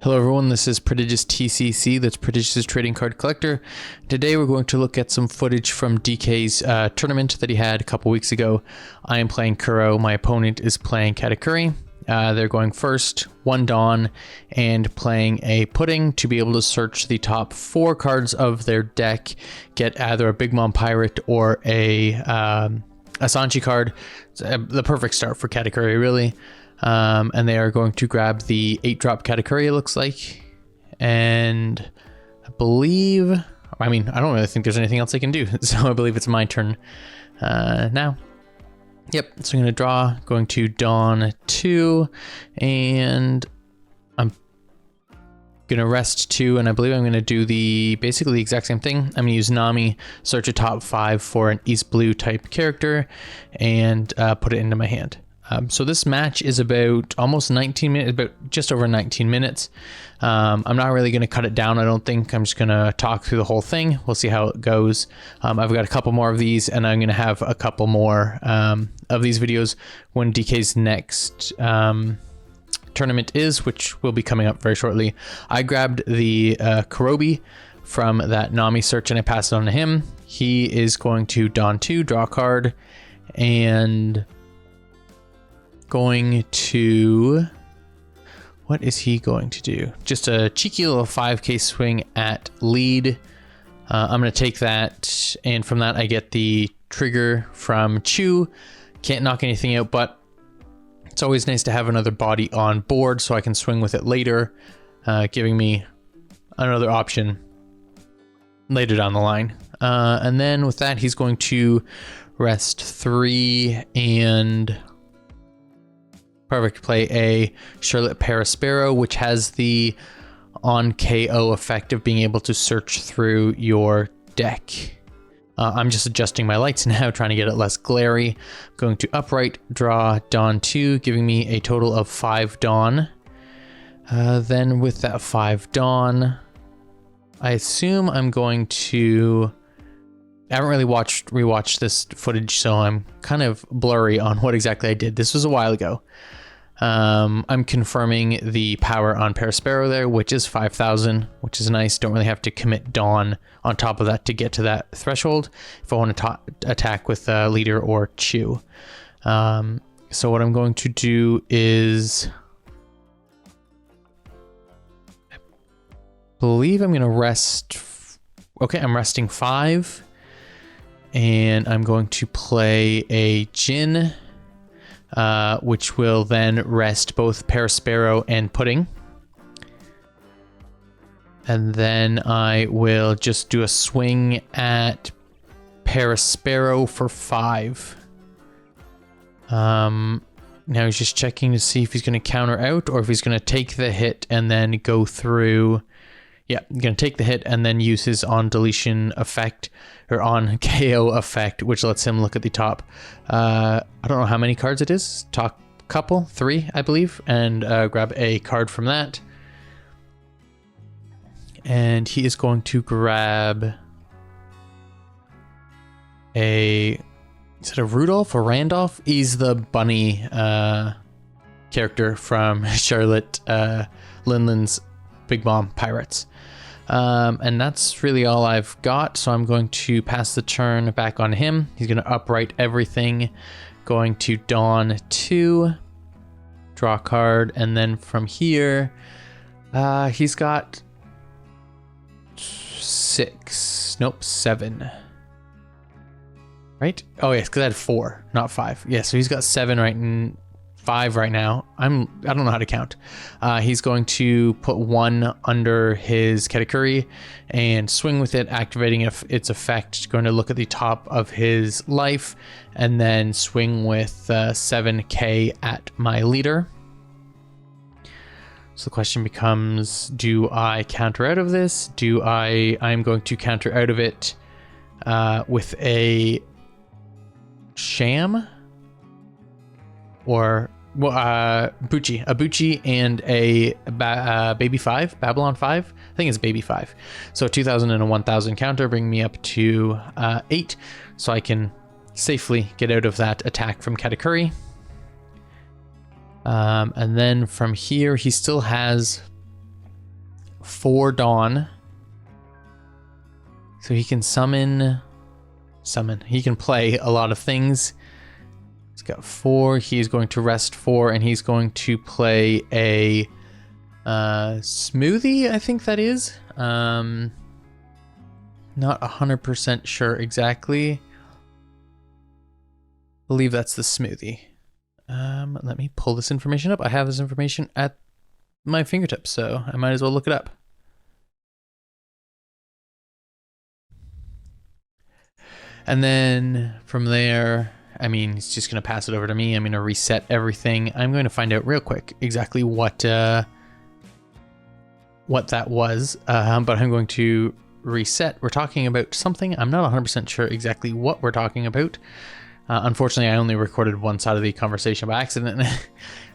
Hello everyone, this is Prodigious TCC, that's Prodigious Trading Card Collector. Today we're going to look at some footage from DK's tournament that he had a couple weeks ago. I am playing Kuro, my opponent is playing Katakuri. They're going first, one Dawn, and playing a Pudding to be able to search the top 4 cards of their deck, get either a Big Mom Pirate or a Sanchi card. It's the perfect start for Katakuri, really. And they are going to grab the 8-drop Katakuri, it looks like. And I believe, I don't really think there's anything else they can do. So I believe it's my turn now. Yep, so I'm going to draw, going to Dawn 2, and I'm going to rest 2, and I believe I'm going to do basically the exact same thing. I'm going to use Nami, search a top 5 for an East Blue type character, and put it into my hand. So this match is about almost 19 minutes, about just over 19 minutes. I'm not really going to cut it down, I don't think. I'm just going to talk through the whole thing. We'll see how it goes. I've got a couple more of these, and I'm going to have a couple more of these videos when DK's next tournament is, which will be coming up very shortly. I grabbed the Kurobi from that Nami search, and I passed it on to him. He is going to Dawn 2, draw a card, and going to, what is he going to do? Just a cheeky little 5k swing at lead. I'm going to take that, and from that I get the trigger from Chu. Can't knock anything out, but it's always nice to have another body on board so I can swing with it later, giving me another option later down the line. And then with that, he's going to rest 3 and perfect, play a Charlotte Paraspero, which has the on KO effect of being able to search through your deck. I'm just adjusting my lights now, trying to get it less glary. Going to upright, draw Dawn 2, giving me a total of 5 Dawn. Then with that 5 Dawn, I assume I'm going to... I haven't really rewatched this footage, so I'm kind of blurry on what exactly I did. This was a while ago. I'm confirming the power on Paraspero there, which is 5,000, which is nice. Don't really have to commit Dawn on top of that to get to that threshold if I want to attack with Leader or Chu. So what I'm going to do is, I believe I'm going to rest. Okay, I'm resting 5, and I'm going to play a Jin, which will then rest both Paraspero and Pudding. And then I will just do a swing at Paraspero for 5. Now he's just checking to see if he's going to counter out or if he's going to take the hit and then go through. Yeah, I'm going to take the hit and then use his on deletion effect, or on KO effect, which lets him look at the top. I don't know how many cards it is. Top couple, 3, I believe, and grab a card from that. And he is going to grab is it a Rudolph or Randolph? He's the bunny character from Charlotte Linland's Big Mom Pirates. And that's really all I've got, so I'm going to pass the turn back on him. He's going to upright everything, going to Dawn 2, draw a card, and then from here, he's got 7. Right? Oh yes, because I had 4, not 5. Yeah, so he's got 7 right in 5 right now. I don't know how to count. He's going to put 1 under his Katakuri and swing with it, activating its effect, going to look at the top of his life, and then swing with 7k at my leader. So the question becomes, do I counter out of this? I'm going to counter out of it with a Sham, or Bucci and a Baby 5, Babylon 5. I think it's Baby 5. So 2,000 and a 1,000 counter bring me up to 8, so I can safely get out of that attack from Katakuri. And then from here, he still has 4 Dawn. So he can summon. He can play a lot of things. He's got 4. He's going to rest 4, and he's going to play a smoothie, I think that is. Not 100% sure exactly. I believe that's the smoothie. Let me pull this information up. I have this information at my fingertips, so I might as well look it up. And then from there, I mean, he's just going to pass it over to me. I'm going to reset everything. I'm going to find out real quick exactly what that was, but I'm going to reset. We're talking about something. I'm not 100% sure exactly what we're talking about. Unfortunately, I only recorded one side of the conversation by accident,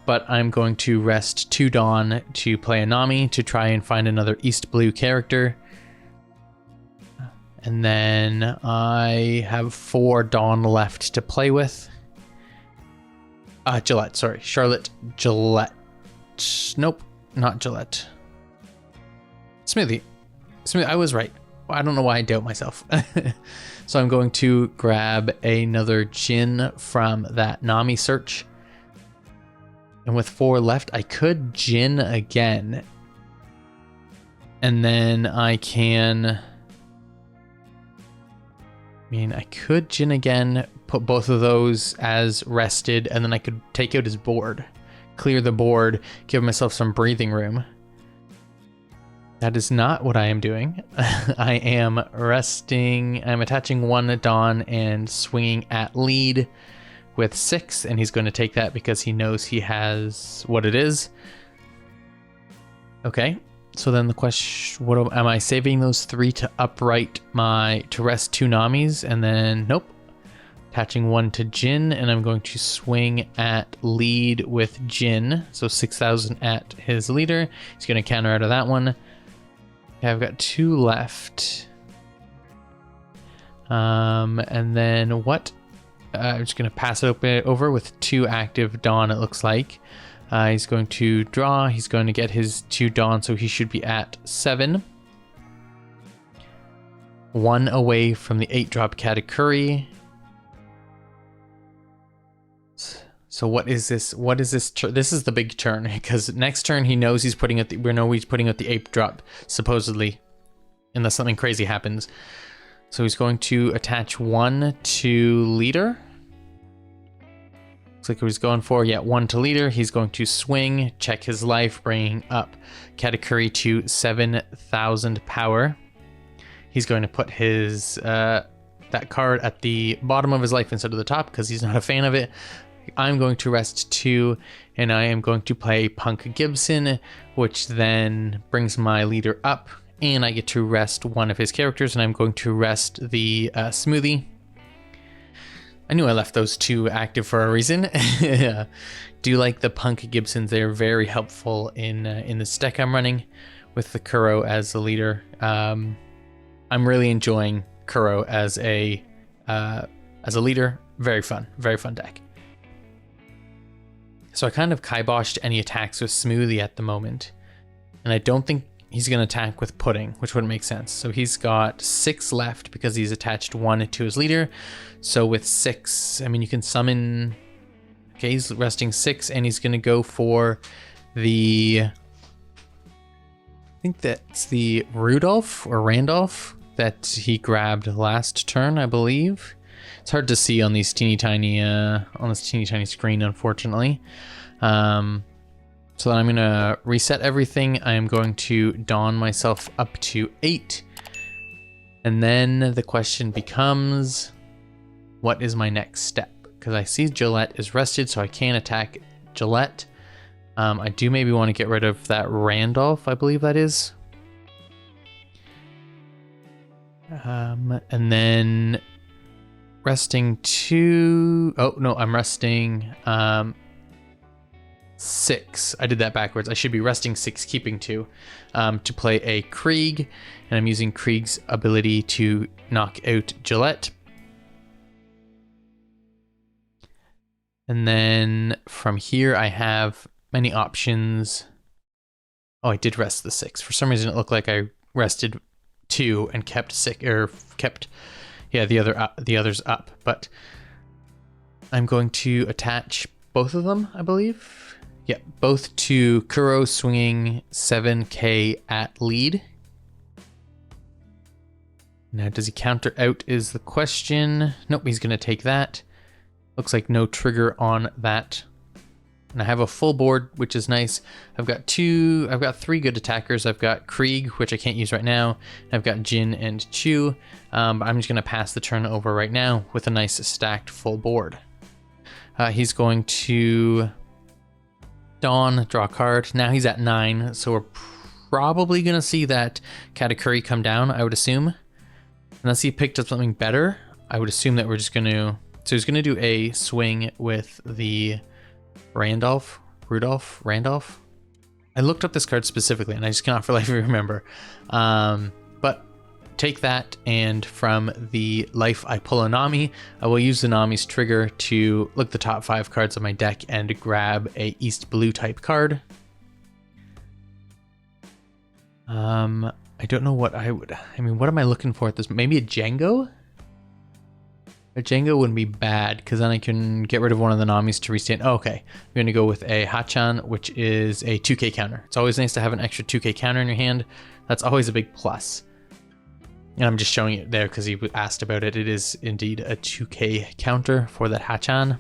but I'm going to rest 2 Dawn to play a Nami to try and find another East Blue character. And then I have 4 Dawn left to play with. Gillette, sorry. Charlotte Gillette. Nope, not Gillette. Smoothie. I was right. I don't know why I doubt myself. So I'm going to grab another Jin from that Nami search. And with 4 left, I could Jin again. And then I can... I could Jin again, put both of those as rested, and then I could take out his board. Clear the board, give myself some breathing room. That is not what I am doing. I am resting. I'm attaching 1 Dawn and swinging at lead with 6, and he's going to take that because he knows he has what it is. Okay, so then the question, am I saving those 3 to upright to rest 2 Namis, and then nope. Attaching 1 to Jin, and I'm going to swing at lead with Jin, so 6,000 at his leader. He's going to counter out of that one. Okay, I've got 2 left. And then what? I'm just going to pass it over with 2 active Dawn, it looks like. He's going to draw. He's going to get his 2 Dawn, so he should be at 7. 1 away from the 8-drop Katakuri. So what is this? What is this? This is the big turn, because next turn he knows he's putting out he's putting out the 8-drop, supposedly, unless something crazy happens. So he's going to attach 1 to leader. Looks like he's going for 1 to leader. He's going to swing, check his life, bringing up Katakuri to 7,000 power. He's going to put his that card at the bottom of his life instead of the top because he's not a fan of it. I'm going to rest 2, and I am going to play Punk Gibson, which then brings my leader up, and I get to rest 1 of his characters, and I'm going to rest the Smoothie. I knew I left those 2 active for a reason. Do like the Punk Gibsons. They're very helpful in this deck I'm running with the Kuro as the leader. I'm really enjoying Kuro as a leader. Very fun deck. So I kind of kiboshed any attacks with Smoothie at the moment. And I don't think he's going to attack with Pudding, which wouldn't make sense. So he's got 6 left because he's attached 1 to his leader. So with 6, I mean, you can summon... Okay, he's resting 6, and he's going to go for the... I think that's the Rudolph or Randolph that he grabbed last turn, I believe. It's hard to see on these teeny tiny on this teeny tiny screen, unfortunately. So then I'm gonna reset everything. I am going to Dawn myself up to 8, and then the question becomes, what is my next step? Because I see Gillette is rested, so I can attack Gillette. I do maybe want to get rid of that Randolph, I believe that is. And then resting 2. Oh, no, I'm resting 6. I did that backwards. I should be resting 6, keeping 2 to play a Krieg. And I'm using Krieg's ability to knock out Gillette. And then from here, I have many options. Oh, I did rest the 6. For some reason, it looked like I rested 2 and kept 6, or kept, yeah, the others up. But I'm going to attach both of them, I believe. Yeah, both to Kuro swinging 7k at lead. Now, does he counter out is the question. Nope, he's going to take that. Looks like no trigger on that. And I have a full board, which is nice. I've got 3 good attackers. I've got Krieg, which I can't use right now. I've got Jin and Chu. But I'm just going to pass the turn over right now with a nice stacked full board. He's going to Dawn, draw a card. Now he's at 9, so we're probably going to see that Katakuri come down, I would assume. Unless he picked up something better, I would assume that we're just going to... So he's going to do a swing with the Randolph. I looked up this card specifically, and I just cannot for life remember. But take that, and from the life I pull a Nami. I will use the Nami's trigger to look the top 5 cards of my deck and grab a East Blue type card. I don't know what what am I looking for at this? Maybe a Django? A Django wouldn't be bad, because then I can get rid of one of the Namis to restand. Oh, okay. I'm going to go with a Hachan, which is a 2k counter. It's always nice to have an extra 2k counter in your hand. That's always a big plus. And I'm just showing it there because he asked about it. It is indeed a 2k counter for that Hachan.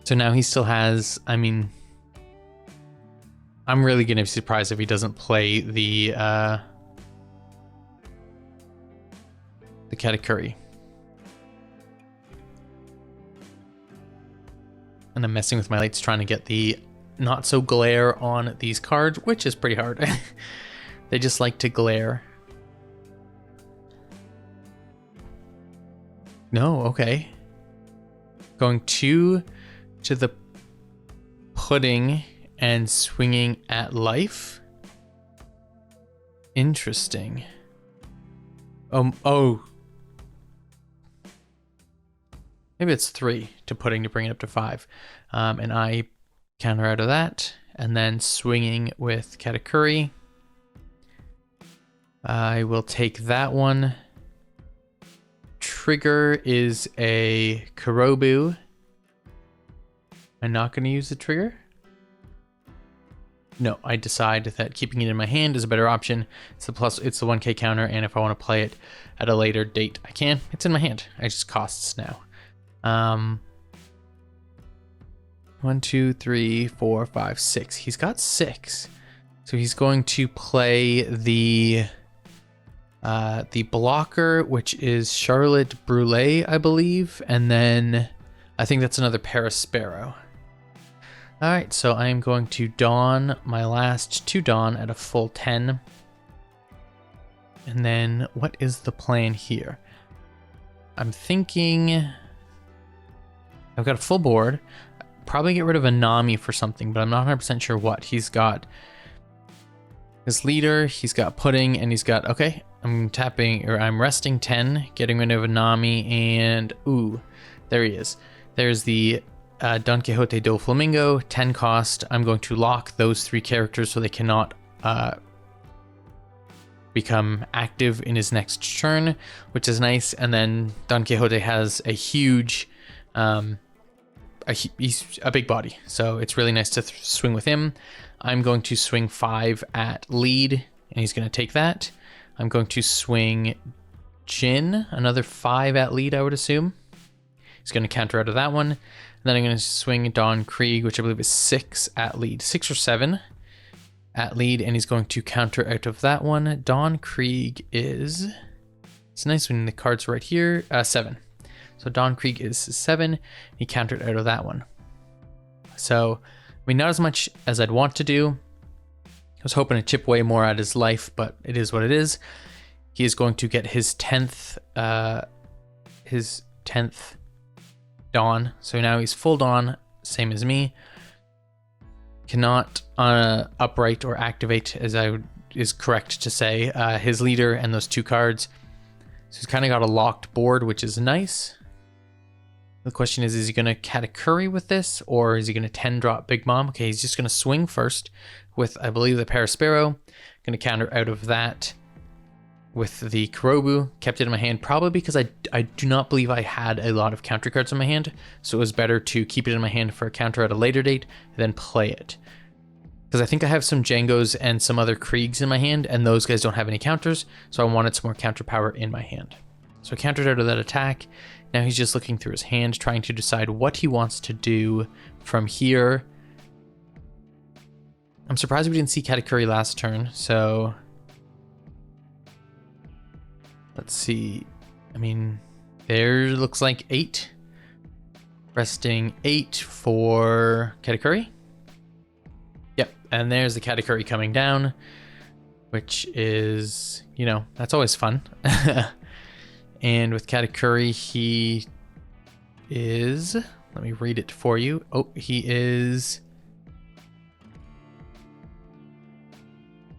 So now he still has, I'm really going to be surprised if he doesn't play the Katakuri. And I'm messing with my lights trying to get the not so glare on these cards, which is pretty hard. They just like to glare. No, okay. Going to the pudding and swinging at life. Interesting. Oh. Maybe it's 3 to pudding to bring it up to 5. And I counter out of that. And then swinging with Katakuri. I will take that one. Trigger is a Kurobu. I'm not going to use the trigger. No, I decide that keeping it in my hand is a better option. It's the 1k counter, and if I want to play it at a later date, I can. It's in my hand. It just costs now. 1, 2, 3, 4, 5, 6. He's got 6. So he's going to play the blocker, which is Charlotte Brûlée, I believe, and then I think that's another Paris Sparrow. All right, so I am going to Dawn my last 2 Dawn at a full 10. And then what is the plan here? I'm thinking I've got a full board. Probably get rid of a Nami for something, but I'm not 100% sure what. He's got his leader, he's got pudding, and he's got, okay, I'm resting 10, getting rid of a Nami, and ooh, there he is. There's the Don Quixote do Flamingo, 10 cost. I'm going to lock those 3 characters so they cannot become active in his next turn, which is nice. And then Don Quixote has a huge, he's a big body, so it's really nice to swing with him. I'm going to swing 5 at lead, and he's going to take that. I'm going to swing Jin, another 5 at lead, I would assume. He's going to counter out of that one. And then I'm going to swing Don Krieg, which I believe is 6 at lead. 6 or 7 at lead, and he's going to counter out of that one. Don Krieg is... It's nice when the card's right here. 7. So Don Krieg is 7. He countered out of that one. So, not as much as I'd want to do. I was hoping to chip way more at his life, but it is what it is. He is going to get his 10th Dawn. So now he's full Dawn, same as me. Cannot upright or activate, as is correct to say, his leader and those 2 cards. So he's kind of got a locked board, which is nice. The question is he going to Katakuri with this, or is he going to 10 drop Big Mom? Okay, he's just going to swing first with, I believe, the Parasparrow. Going to counter out of that with the Kurobu. Kept it in my hand, probably because I do not believe I had a lot of counter cards in my hand, so it was better to keep it in my hand for a counter at a later date than play it. Because I think I have some Django's and some other Kriegs in my hand, and those guys don't have any counters, so I wanted some more counter power in my hand. So I countered out of that attack. Now he's just looking through his hand, trying to decide what he wants to do from here. I'm surprised we didn't see Katakuri last turn, so let's see. I mean, there looks like 8. Resting 8 for Katakuri. Yep, and there's the Katakuri coming down, which is, you know, that's always fun. And with Katakuri, he is, let me read it for you. Oh, he is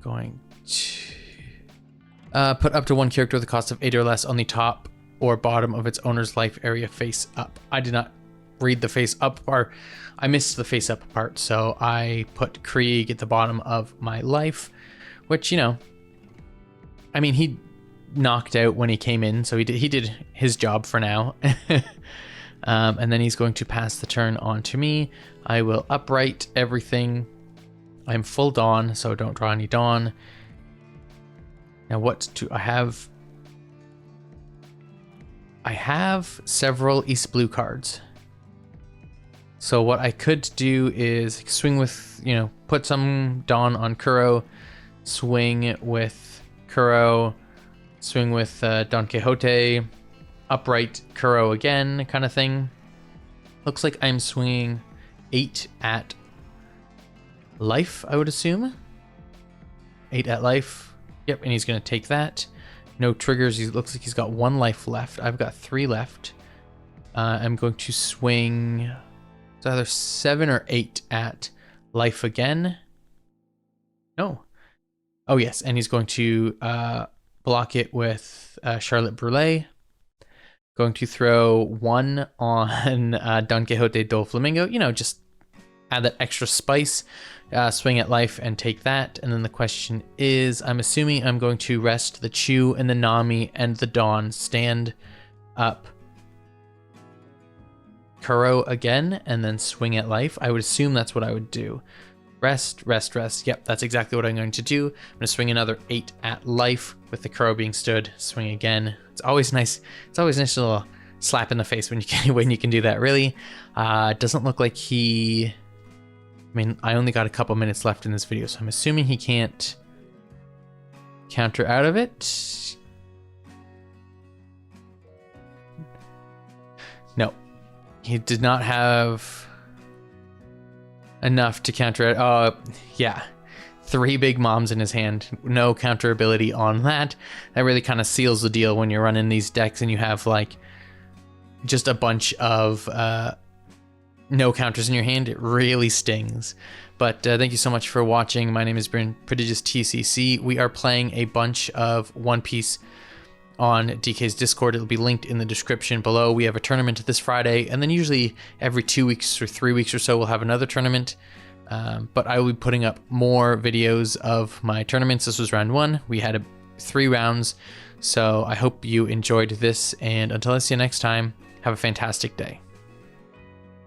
going to put up to 1 character with a cost of 8 or less on the top or bottom of its owner's life area face up. I did not read the face up part. I missed the face up part, so I put Krieg at the bottom of my life, which, you know, I mean, he knocked out when he came in, so he did his job for now. And then he's going to pass the turn on to me. I will upright everything. I'm full Dawn, so don't draw any Dawn. Now what do I have? I have several East Blue cards. So what I could do is swing with, you know, put some Dawn on Kuro, swing with Kuro, swing with Don Quixote, upright Kuro again, kind of thing. Looks like I'm swinging 8 at life, I would assume. 8 at life. Yep, and he's going to take that. No triggers. He looks like he's got 1 life left. I've got 3 left. I'm going to swing, it's either 7 or 8 at life again. No. Oh, yes, and he's going to block it with Charlotte Brûlée. Going to throw 1 on Don Quixote do Flamingo. You know, just add that extra spice. Swing at life and take that. And then the question is, I'm assuming I'm going to rest the Chew and the Nami and the Dawn, stand up Kuro again, and then swing at life. I would assume that's what I would do. Rest, rest, rest. Yep, that's exactly what I'm going to do. I'm going to swing another 8 at life with the Kuro being stood. Swing again. It's always nice. It's always nice, a little slap in the face when you can do that. Really, doesn't look like he. I mean, I only got a couple minutes left in this video, so I'm assuming he can't counter out of it. No, he did not have enough to counter it. Yeah, 3 Big Moms in his hand. No counter ability on that. That really kind of seals the deal when you're running these decks and you have like just a bunch of no counters in your hand. It really stings. But thank you so much for watching. My name is Prodigious TCC. We are playing a bunch of One Piece on DK's Discord. It'll be linked in the description below. We have a tournament this Friday, and then usually every 2 weeks or 3 weeks or so we'll have another tournament. But I will be putting up more videos of my tournaments. This was round 1. We had 3 rounds, so I hope you enjoyed this, and until I see you next time, have a fantastic day.